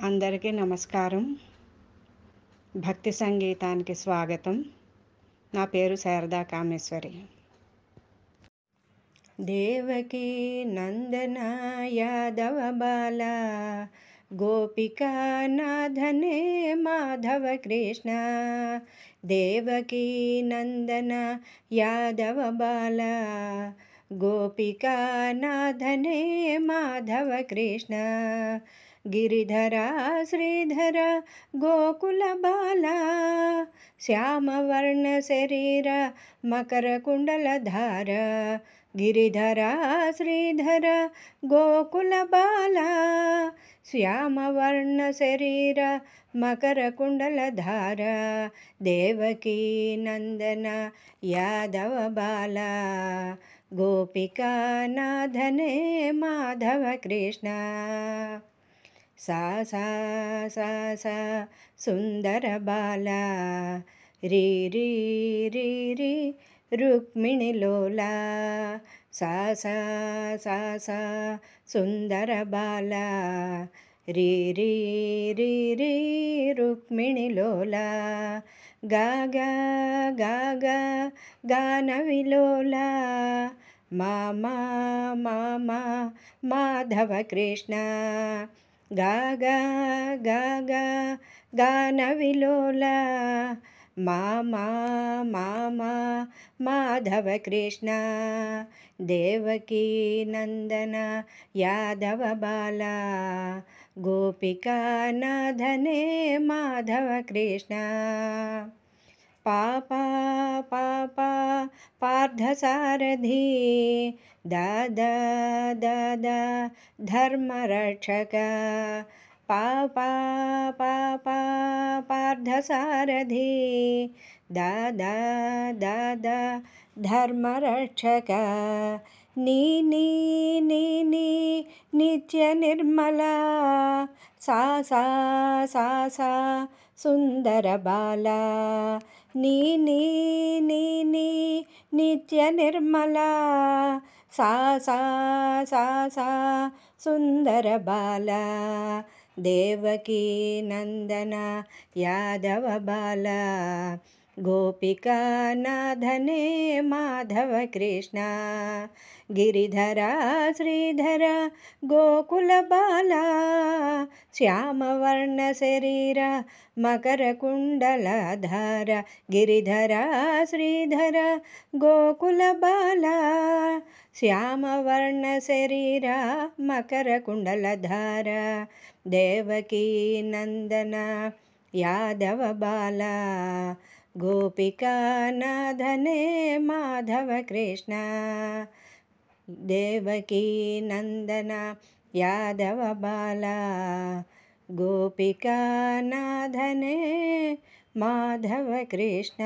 అందరికీ నమస్కారం. భక్తి సంగీతానికి స్వాగతం. నా పేరు శారదా కామేశ్వరి. దేవకీ నందన యాదవ బాల గోపికా నాథనే మాధవ కృష్ణ. దేవకీ నందన యాదవ బాల గోపికా నాథనే మాధవ కృష్ణ. గిరిధరా శ్రీధర గోకుల బాల శ్యామవర్ణ శరీర మకర కుండలధార. గిరిధరా శ్రీధర గోకుల బాల శ్యామవర్ణ శరీర మకర కుండలధార. దేవకీ నందన యాదవ బాల గోపికా నాథనే మాధవ కృష్ణ. సా సా సా సా సుందర బాల రీ రీ రీ రీ రుక్మిణి లోలా. సా సా సా సా సుందర బాల రీ రీ రీ రీ రుక్మిణి లోలా. గా గా గా గా గాన విలోలా మామా మామా మాధవ కృష్ణ. గా గా గా గా గాన విలోలా మామా మామా మాధవ కృష్ణ. దేవకీ నందన యాదవ బాల గోపికా నాథనే మాధవ కృష్ణ. పాపా పాపా పార్థసారథి దాదా దాదా ధర్మరక్షక. పాపా పాపా పార్థసారథి దాదా దాదా ధర్మరక్షక. నీ నీ నీ నీ నిత్య నిర్మల సా సా సా సా సుందర బాల. నీ నీ నీ నీ నిత్య నిర్మల సా సా సా సా సుందర బాల. దేవకీ నందన యాదవ బాల గోపికా నాథనే మాధవ కృష్ణ. గిరిధరా శ్రీధర గోకుల బాల శ్యామవర్ణ శరీర మకర కుండలధార. గిరిధరా శ్రీధర గోకుల బాల శ్యామవర్ణ శరీర మకర కుండలధార. దేవకీ నందన యాదవ బాల గోపికా నాథనే మాధవ కృష్ణ. దేవకీ నందన యాదవ బాల గోపికా నాథనే మాధవ కృష్ణ.